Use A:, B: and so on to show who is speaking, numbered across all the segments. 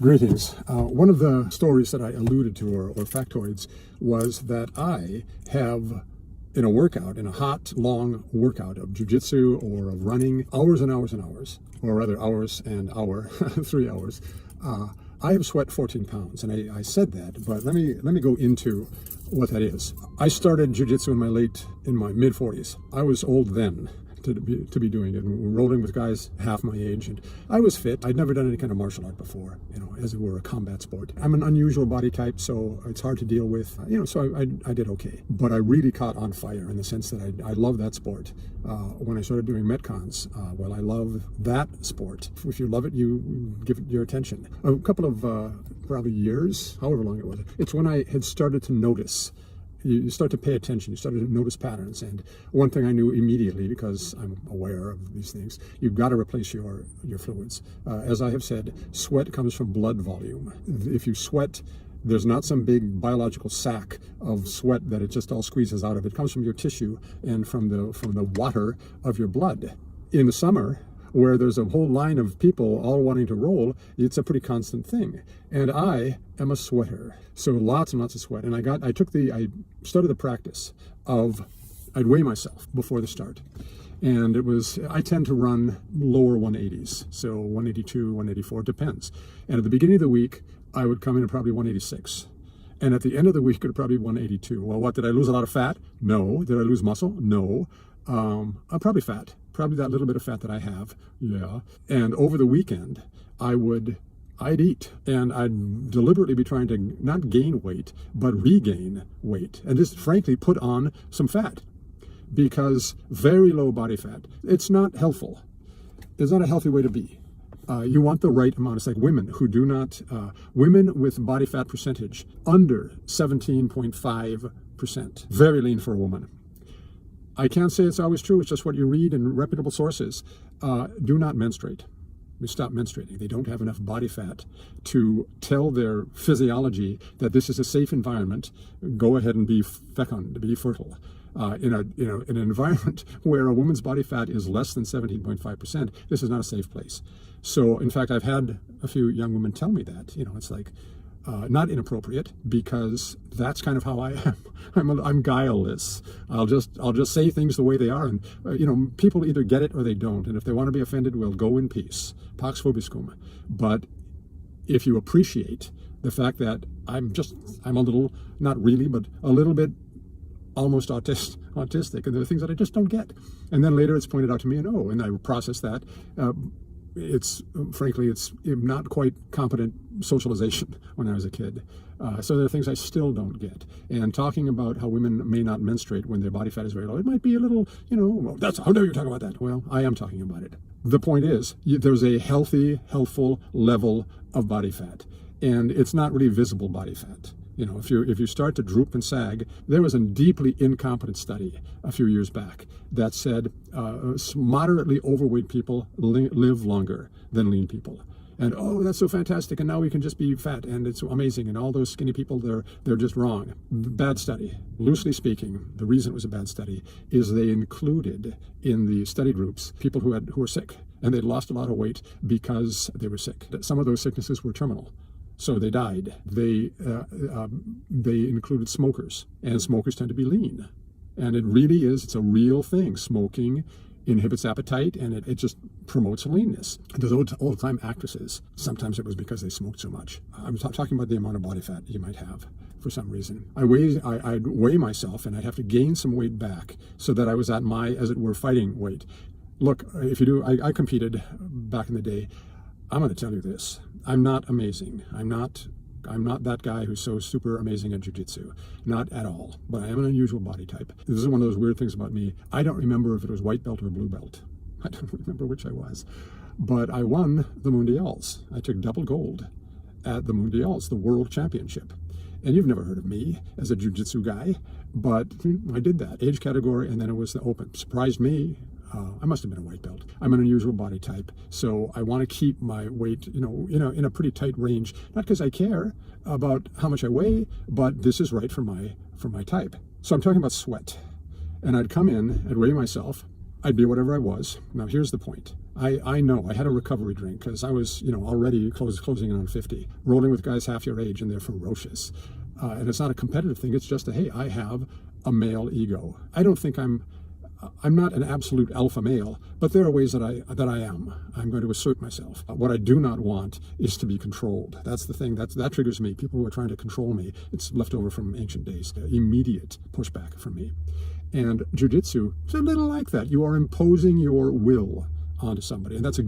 A: Greetings. One of the stories that I alluded to, or factoids, was that I have, in a workout, in a hot, long workout of jiu-jitsu or of running, hours and hours and hours, or rather hours and hour, 3 hours, I have sweat 14 pounds. And I said that, but let me go into what that is. I started jiu-jitsu in my mid-40s. I was old then to be doing it, and rolling with guys half my age, and I was fit. I'd never done any kind of martial art before, as it were a combat sport. I'm an unusual body type, so it's hard to deal with, so I did okay. But I really caught on fire in the sense that I love that sport. When I started doing Metcons, well, I love that sport. If you love it, you give it your attention. A couple of probably years, however long it was, it's when I had started to notice. You start to pay attention, you start to notice patterns. And one thing I knew immediately, because I'm aware of these things, you've got to replace your fluids. As I have said, sweat comes from blood volume. If you sweat, there's not some big biological sack of sweat that it just all squeezes out of. It comes from your tissue and from the water of your blood. In the summer, where there's a whole line of people all wanting to roll, it's a pretty constant thing. And I am a sweater, so lots and lots of sweat. And I started the practice of, I'd weigh myself before the start. And I tend to run lower 180s, so 182, 184, depends. And at the beginning of the week, I would come in at probably 186. And at the end of the week, it would probably be 182. Well, what, did I lose a lot of fat? No. Did I lose muscle? No. I'm probably fat. Probably that little bit of fat that I have, yeah. And over the weekend, I'd eat, and I'd deliberately be trying to not gain weight, but regain weight, and just frankly put on some fat, because very low body fat, it's not helpful. It's not a healthy way to be. You want the right amount. It's like women who do not, women with body fat percentage under 17.5%, very lean for a woman. I can't say it's always true. It's just what you read in reputable sources. Do not menstruate. They stop menstruating. They don't have enough body fat to tell their physiology that this is a safe environment. Go ahead and be fecund, be fertile. In an environment where a woman's body fat is less than 17.5%, this is not a safe place. So, in fact, I've had a few young women tell me that. It's like, not inappropriate, because that's kind of how I am. I'm guileless. I'll just say things the way they are, and people either get it or they don't. And if they want to be offended, we'll go in peace. Pax vobiscum. But if you appreciate the fact that I'm a little, not really, but a little bit almost autistic, and there are things that I just don't get. And then later it's pointed out to me, and I process that. It's not quite competent socialization when I was a kid. So there are things I still don't get. And talking about how women may not menstruate when their body fat is very low, it might be a little, well, how dare you talk about that? Well, I am talking about it. The point is, there's a healthy, healthful level of body fat, and it's not really visible body fat. If you start to droop and sag, there was a deeply incompetent study a few years back that said moderately overweight people live longer than lean people. And that's so fantastic, and now we can just be fat, and it's amazing, and all those skinny people, they're just wrong. Bad study. Loosely speaking, the reason it was a bad study is they included in the study groups people who were sick, and they'd lost a lot of weight because they were sick. Some of those sicknesses were terminal. So they died. They included smokers, and smokers tend to be lean. And it's a real thing. Smoking inhibits appetite, and it just promotes leanness. Those old-time actresses, sometimes it was because they smoked so much. I'm talking about the amount of body fat you might have for some reason. I'd weigh myself, and I'd have to gain some weight back so that I was at my, as it were, fighting weight. Look, I competed back in the day. I'm going to tell you this. I'm not amazing. I'm not that guy who's so super amazing at jiu-jitsu. Not at all. But I am an unusual body type. This is one of those weird things about me. I don't remember if it was white belt or blue belt. I don't remember which I was. But I won the Mundials. I took double gold at the Mundials, the World Championship. And you've never heard of me as a jiu-jitsu guy, but I did that. Age category, and then it was the open. Surprised me. I must have been a white belt. I'm an unusual body type, so I want to keep my weight, in a pretty tight range. Not because I care about how much I weigh, but this is right for my type. So I'm talking about sweat, and I'd come in, I'd weigh myself, I'd be whatever I was. Now here's the point. I know I had a recovery drink because I was, already closing in on 50, rolling with guys half your age, and they're ferocious. And it's not a competitive thing. It's just hey, I have a male ego. I don't think I'm not an absolute alpha male, but there are ways that I am. I'm going to assert myself. What I do not want is to be controlled. That's the thing that triggers me. People who are trying to control me. It's left over from ancient days. Immediate pushback from me. And jiu-jitsu is a little like that. You are imposing your will onto somebody, and that's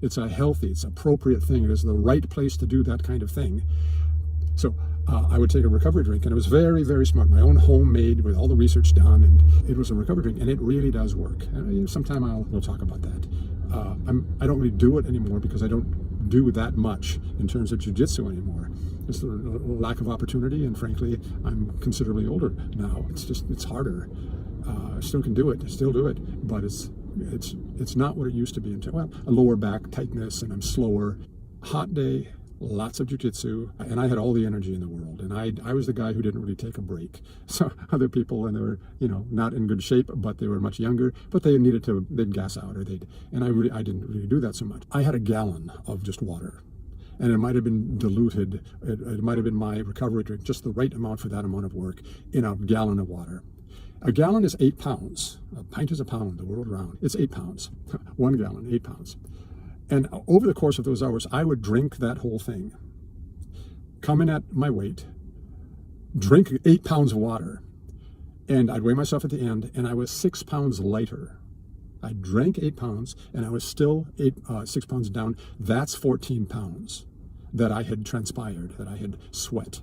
A: it's a healthy, it's appropriate thing. It is the right place to do that kind of thing. So I would take a recovery drink, and it was very, very smart. My own homemade with all the research done, and it was a recovery drink, and it really does work. And sometime we'll talk about that. I don't really do it anymore because I don't do that much in terms of jiu-jitsu anymore. It's the lack of opportunity, and frankly, I'm considerably older now. It's harder. I still can do it, still do it, but it's not what it used to be. A lower back tightness, and I'm slower. Hot day, lots of jiu-jitsu, and I had all the energy in the world, and I was the guy who didn't really take a break. So other people, and they were not in good shape, but they were much younger, but they'd gas out, or I didn't really do that so much. I had a gallon of just water, and it might have been diluted. It might have been my recovery drink, just the right amount for that amount of work in a gallon of water. A gallon is 8 pounds. A pint is a pound the world around. It's 8 pounds. 1 gallon, 8 pounds. And over the course of those hours, I would drink that whole thing, come in at my weight, drink 8 pounds of water, and I'd weigh myself at the end, and I was 6 pounds lighter. I drank 8 pounds, and I was still 6 pounds down. That's 14 pounds that I had transpired, that I had sweat.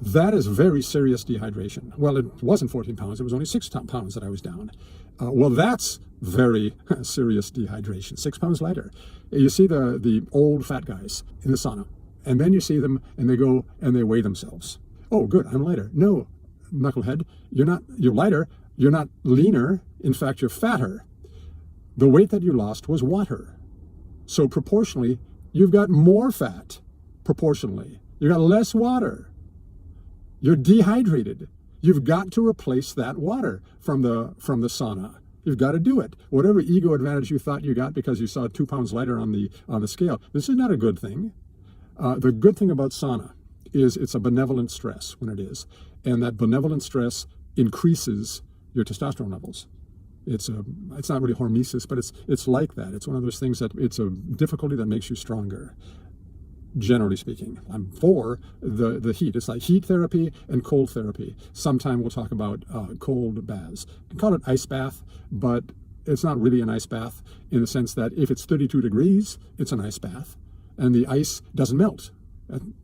A: That is very serious dehydration. Well, it wasn't 14 pounds. It was only 6 pounds that I was down. Well, that's very serious dehydration. 6 pounds lighter. You see the old fat guys in the sauna, and then you see them, and they go and they weigh themselves. Oh, good, I'm lighter. No, knucklehead, you're lighter. You're not leaner. In fact, you're fatter. The weight that you lost was water. So proportionally, you've got more fat. Proportionally, you got less water. You're dehydrated. You've got to replace that water from the sauna. You've got to do it. Whatever ego advantage you thought you got because you saw 2 pounds lighter on the scale, this is not a good thing. The good thing about sauna is it's a benevolent stress when it is, and that benevolent stress increases your testosterone levels. It's not really hormesis, but it's like that. It's one of those things that it's a difficulty that makes you stronger. Generally speaking, I'm for the heat. It's like heat therapy and cold therapy. Sometime we'll talk about cold baths. You can call it ice bath, but it's not really an ice bath in the sense that if it's 32 degrees, it's an ice bath, and the ice doesn't melt.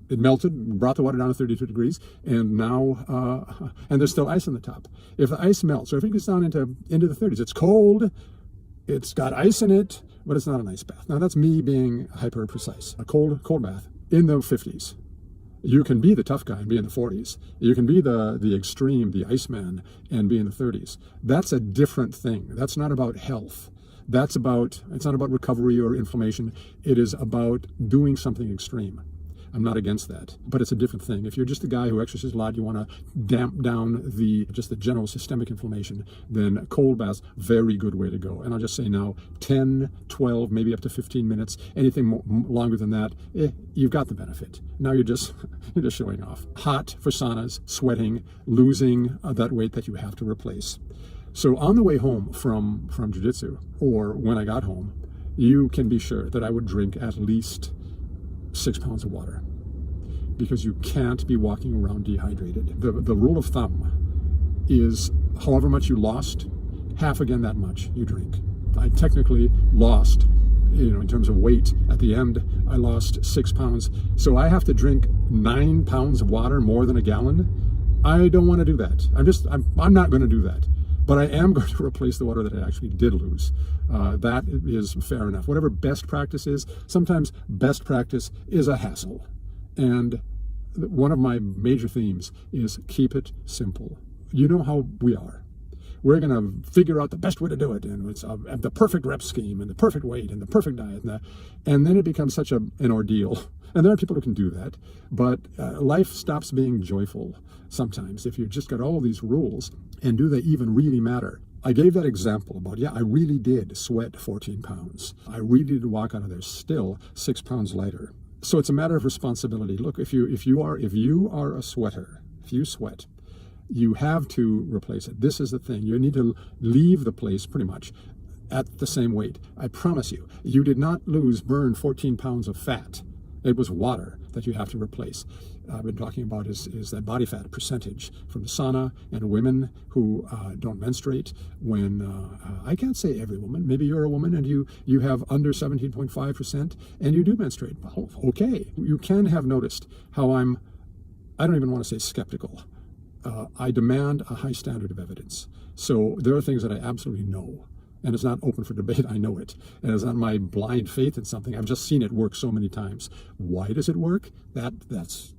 A: It melted, brought the water down to 32 degrees, and now and there's still ice on the top. If the ice melts, or if it gets down into the 30s, it's cold. It's got ice in it, but it's not an ice bath. Now that's me being hyper precise. A cold bath in the 50s. You can be the tough guy and be in the 40s. You can be the extreme, the Iceman, and be in the 30s. That's a different thing. That's not about health. It's not about recovery or inflammation. It is about doing something extreme. I'm not against that, but it's a different thing. If you're just a guy who exercises a lot, you want to damp down the general systemic inflammation, then cold baths, very good way to go. And I'll just say now, 10, 12, maybe up to 15 minutes, anything longer than that, you've got the benefit. Now you're just showing off. Hot for saunas, sweating, losing that weight that you have to replace. So on the way home from jiu-jitsu, or when I got home, you can be sure that I would drink at least 6 pounds of water, because you can't be walking around dehydrated. The rule of thumb is however much you lost, half again that much you drink. I technically lost, in terms of weight, at the end, I lost 6 pounds. So I have to drink 9 pounds of water, more than a gallon. I don't want to do that. I'm not going to do that. But I am going to replace the water that I actually did lose. That is fair enough. Whatever best practice is, sometimes best practice is a hassle. And one of my major themes is keep it simple. You know how we are. We're going to figure out the best way to do it, and it's the perfect rep scheme, and the perfect weight, and the perfect diet, and then it becomes such an ordeal. And there are people who can do that, but life stops being joyful sometimes if you've just got all these rules. And do they even really matter? I gave that example about, yeah, I really did sweat 14 pounds. I really did walk out of there still 6 pounds lighter. So it's a matter of responsibility. Look, if you are a sweater, if you sweat, you have to replace it. This is the thing. You need to leave the place pretty much at the same weight. I promise you, you did not burn 14 pounds of fat. It was water that you have to replace. I've been talking about is that body fat percentage from the sauna, and women who don't menstruate. When I can't say every woman, maybe you're a woman and you have under 17.5% and you do menstruate. Well, okay, you can have noticed how I don't even want to say skeptical. I demand a high standard of evidence. So there are things that I absolutely know. And it's not open for debate, I know it. And it's not my blind faith in something. I've just seen it work so many times. Why does it work? That's,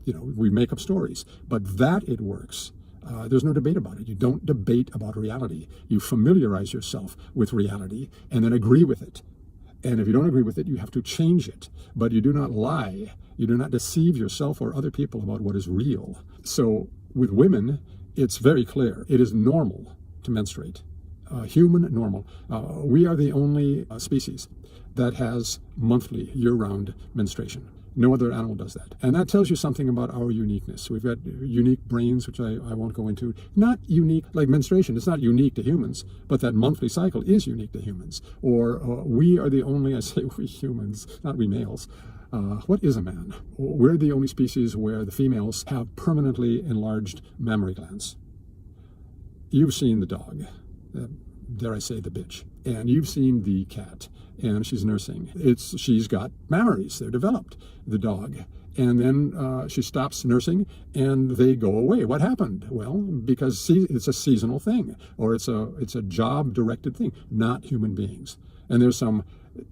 A: we make up stories. But that it works, there's no debate about it. You don't debate about reality. You familiarize yourself with reality and then agree with it. And if you don't agree with it, you have to change it. But you do not lie. You do not deceive yourself or other people about what is real. So with women, it's very clear. It is normal to menstruate. Human normal. We are the only species that has monthly, year-round menstruation. No other animal does that. And that tells you something about our uniqueness. We've got unique brains, which I won't go into. Not unique, like menstruation, it's not unique to humans, but that monthly cycle is unique to humans. Or we are the only, I say we humans, not we males. What is a man? We're the only species where the females have permanently enlarged mammary glands. You've seen the dog. Dare I say the bitch, and you've seen the cat, and she's nursing. She's got mammaries, they're developed, the dog, and then she stops nursing and they go away. What happened? Well, because it's a seasonal thing, or it's a job directed thing, not human beings. And there's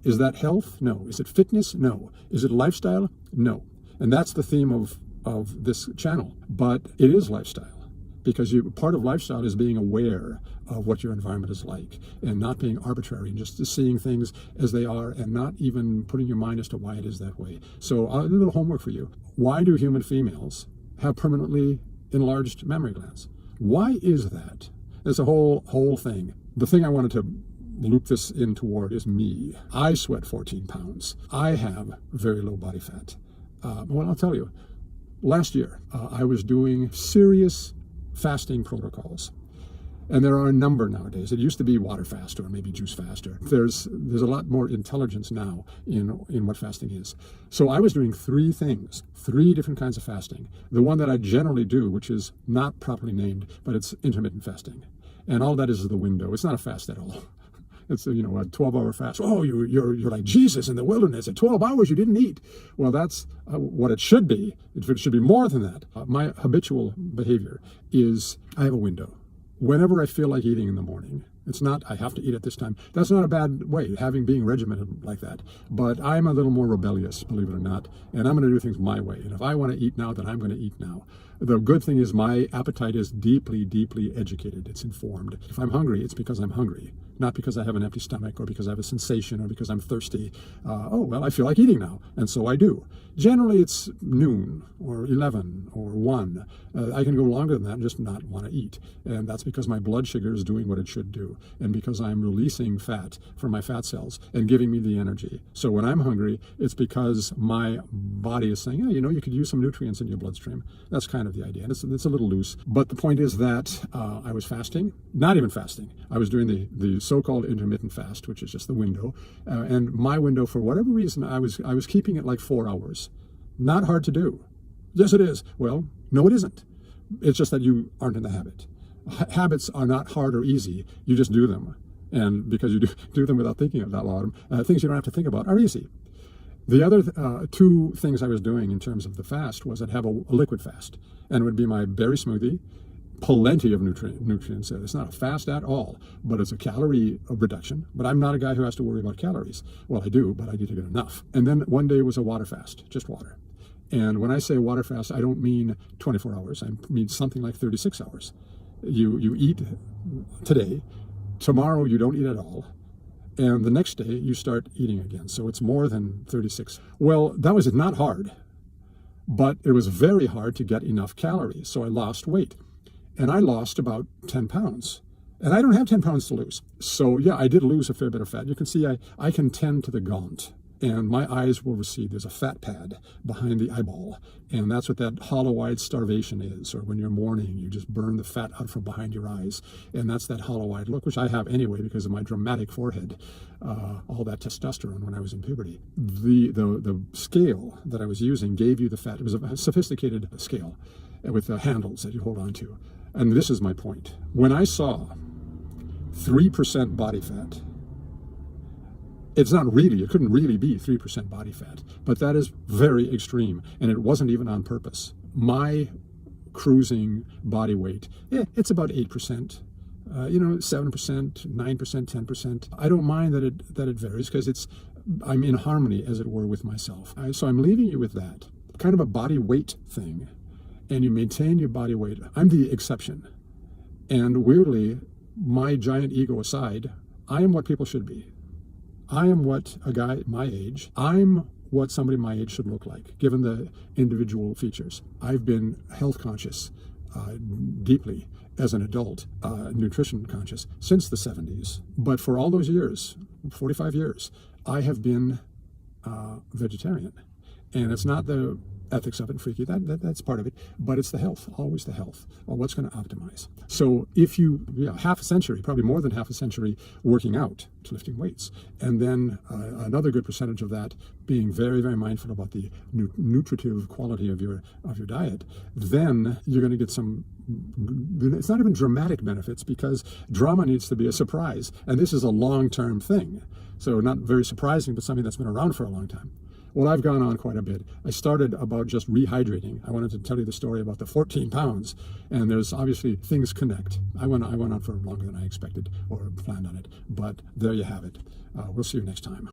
A: is that health? No. Is it fitness? No. Is it lifestyle? No. And that's the theme of this channel, but it is lifestyle. Because part of lifestyle is being aware of what your environment is like and not being arbitrary and just seeing things as they are and not even putting your mind as to why it is that way. So a little homework for you. Why do human females have permanently enlarged mammary glands? Why is that? There's a whole thing. The thing I wanted to loop this in toward is me. I sweat 14 pounds. I have very low body fat. Well, I'll tell you, last year I was doing serious fasting protocols, and there are a number nowadays. It used to be water fast or maybe juice fast. There's a lot more intelligence now in what fasting is. So I was doing 3 things, 3 different kinds of fasting. The one that I generally do, which is not properly named, but it's intermittent fasting, and all that is the window. It's not a fast at all. It's a 12-hour fast. Oh, you're like Jesus in the wilderness. At 12 hours you didn't eat. Well, that's what it should be. It should be more than that. My habitual behavior is I have a window. Whenever I feel like eating in the morning, it's not I have to eat at this time. That's not a bad way, being regimented like that. But I'm a little more rebellious, believe it or not, and I'm going to do things my way. And if I want to eat now, then I'm going to eat now. The good thing is my appetite is deeply, deeply educated. It's informed. If I'm hungry, it's because I'm hungry, not because I have an empty stomach or because I have a sensation or because I'm thirsty. I feel like eating now, and so I do. Generally, it's noon or 11 or 1. I can go longer than that and just not want to eat. And that's because my blood sugar is doing what it should do, and because I'm releasing fat from my fat cells and giving me the energy. So when I'm hungry, it's because my body is saying, you could use some nutrients in your bloodstream. That's kind of the idea. And it's a little loose. But the point is that I was fasting, not even fasting. I was doing the so-called intermittent fast, which is just the window. And my window, for whatever reason, I was keeping it like 4 hours. Not hard to do. Yes, it is. Well, no, it isn't. It's just that you aren't in the habit. Habits are not hard or easy. You just do them. And because you do them without thinking about them, things you don't have to think about are easy. The other 2 things I was doing in terms of the fast was I'd have a liquid fast. And it would be my berry smoothie, plenty of nutrients. It's not a fast at all, but it's a calorie reduction. But I'm not a guy who has to worry about calories. Well, I do, but I need to get enough. And then one day was a water fast, just water. And when I say water fast, I don't mean 24 hours. I mean something like 36 hours. You eat today, tomorrow you don't eat at all, and the next day you start eating again. So it's more than 36. Well, that was not hard, but it was very hard to get enough calories. So I lost weight, and I lost about 10 pounds. And I don't have 10 pounds to lose. So yeah, I did lose a fair bit of fat. You can see I can tend to the gaunt, and my eyes will recede. There's a fat pad behind the eyeball, and that's what that hollow-eyed starvation is, or when you're mourning, you just burn the fat out from behind your eyes, and that's that hollow-eyed look, which I have anyway because of my dramatic forehead, all that testosterone when I was in puberty. The scale that I was using gave you the fat. It was a sophisticated scale with handles that you hold on to. And this is my point. When I saw 3% body fat, it couldn't really be 3% body fat, but that is very extreme, and it wasn't even on purpose. My cruising body weight, it's about 8%, 7%, 9%, 10%. I don't mind that it varies because I'm in harmony, as it were, with myself. So I'm leaving you with that, kind of a body weight thing, and you maintain your body weight. I'm the exception, and weirdly, my giant ego aside, I am what people should be. I am what a guy my age, I'm what somebody my age should look like, given the individual features. I've been health conscious deeply as an adult, nutrition conscious since the 70s. But for all those years, 45 years, I have been vegetarian. And it's not the ethics of it, freaky, that's part of it, but it's the health, always the health, or what's going to optimize. So if half a century, probably more than half a century working out, lifting weights, and then another good percentage of that being very, very mindful about the nutritive quality of your diet, then you're going to get some, it's not even dramatic benefits, because drama needs to be a surprise, and this is a long-term thing. So not very surprising, but something that's been around for a long time. Well, I've gone on quite a bit. I started about just rehydrating. I wanted to tell you the story about the 14 pounds, and there's obviously things connect. I went on for longer than I expected or planned on it, but there you have it. We'll see you next time.